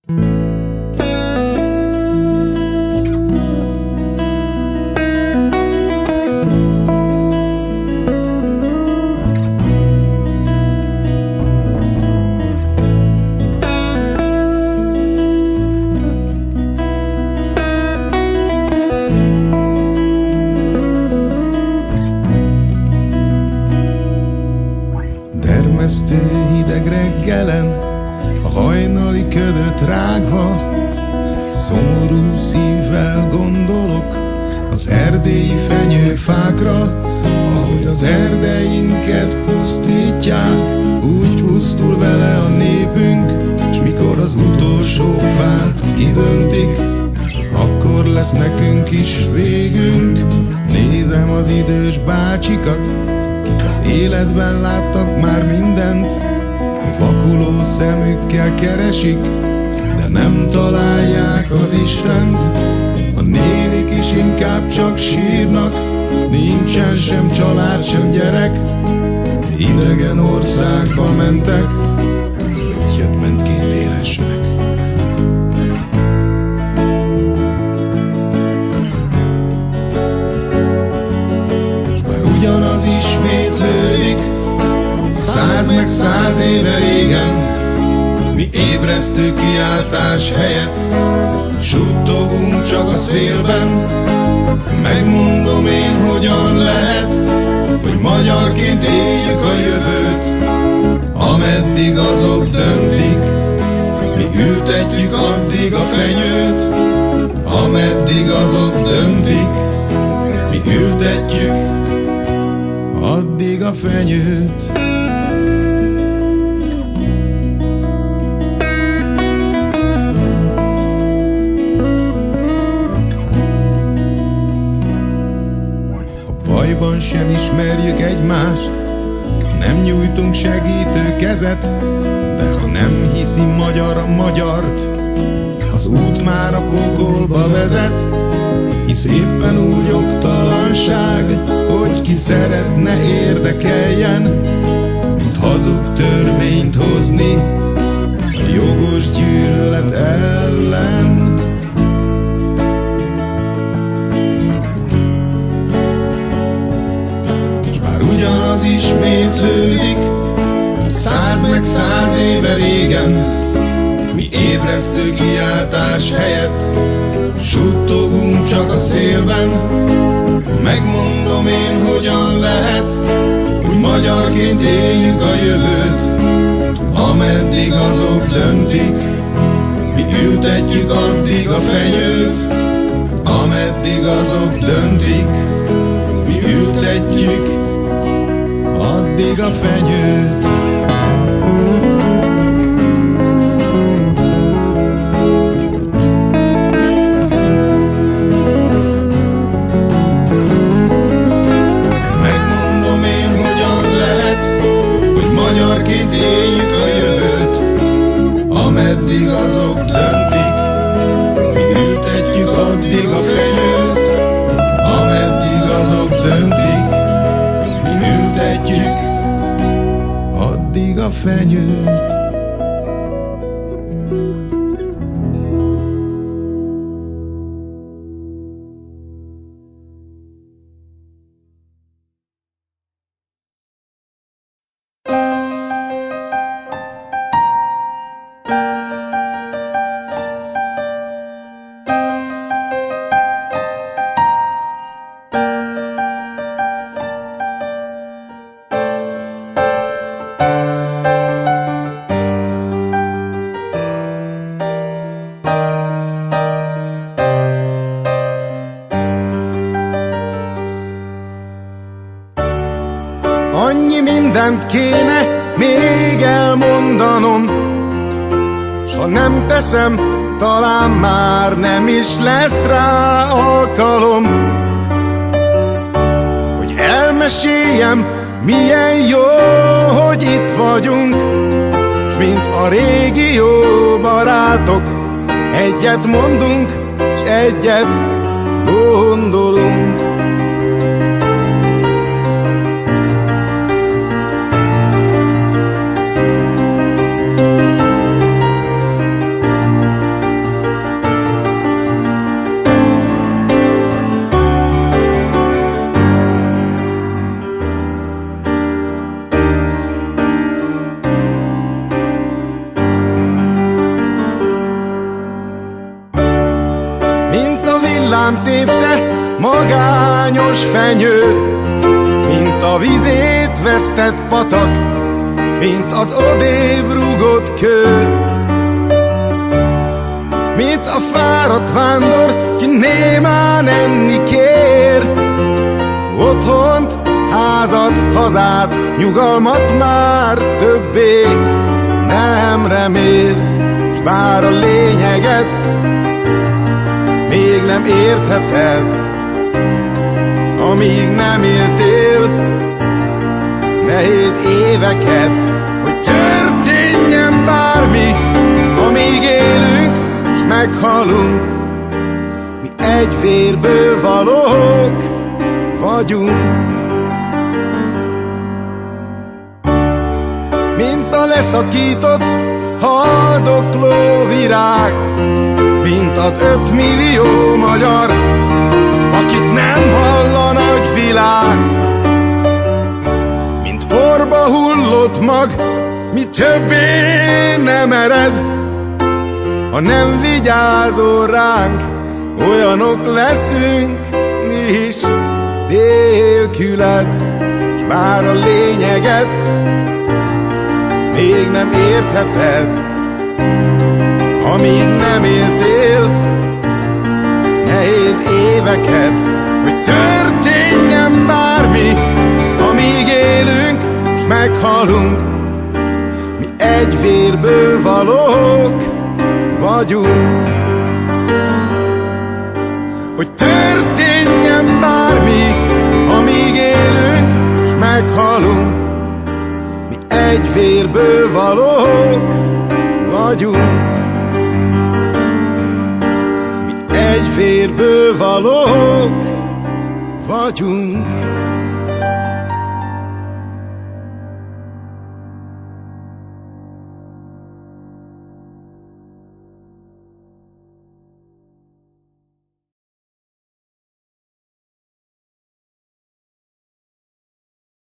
Dermesztő hideg reggelen, a hajnali ködöt rágva, szomorú szívvel gondolok az erdélyi fenyőfákra. Ahogy az erdeinket pusztítják, úgy pusztul vele a népünk, s mikor az utolsó fát kidöntik, akkor lesz nekünk is végünk. Nézem az idős bácsikat, kik az életben láttak már mindent, vakuló szemükkel keresik, de nem találják az Istent. A nénik is inkább csak sírnak, nincsen sem család, sem gyerek, idegen országba mentek, hogy jöttmentként élhessenek. Ugyanaz ismétlődik, 100 meg 100 éve régen. Mi ébresztő kiáltás helyett suttogunk csak a szélben. Megmondom én, hogyan lehet, hogy magyarként éljük a jövőt, ameddig azok döntik. Mi ültetjük addig a fenyőt, ameddig azok döntik. Mi ültetjük addig a fenyőt. A bajban sem ismerjük egymást, nem nyújtunk segítő kezet, de ha nem hiszi magyar a magyart, az út már a pokolba vezet. Hisz éppen úgy jogtalanság, hogy ki szeretne érdekeljen, mint hazug törvényt hozni a jogos gyűlölet ellen. S bár ugyanaz ismétlődik, 100 meg 100 éve régen, mi ébresztő kiáltás helyett suttogunk csak a szélben. Megmondom én, hogyan lehet, hogy magyarként éljük a jövőt, ameddig azok döntik. Mi ültetjük addig a fenyőt, ameddig azok döntik. Mi ültetjük addig a fenyőt. Magyarként éljük a jövőt, ameddig azok döntik. Mi ültetjük addig a fenyőt, ameddig azok döntik. Mi ültetjük addig a fenyőt. Annyi mindent kéne még elmondanom, s ha nem teszem, talán már nem is lesz rá alkalom, hogy elmeséljem, milyen jó, hogy itt vagyunk, s mint a régi jó barátok, egyet mondunk, s egyet gondolunk. rám tépte magányos fenyő, mint a vizét vesztett patak, mint az odébb rúgott kő. Mint a fáradt vándor, ki némán enni kér, otthont, házat, hazát, nyugalmat már többé nem remél. S bár a lényeget még nem értheted, amíg nem éltél nehéz éveket, hogy történjen bármi, amíg élünk s meghalunk, mi egy vérből valók vagyunk. Mint a leszakított, haldokló virág, mint az 5 millió magyar, akit nem hall a nagyvilág. Mint porba hullott mag, mi többé nem ered, ha nem vigyázol ránk, olyanok leszünk mi is nélküled. S bár a lényeget még nem értheted, amíg nem éltél nehéz éveket, hogy történjen bármi, amíg élünk s meghalunk, mi egy vérből valók vagyunk. Hogy történjen bármi, amíg élünk s meghalunk, mi egy vérből valók vagyunk. Mi egy vérből valók vagyunk.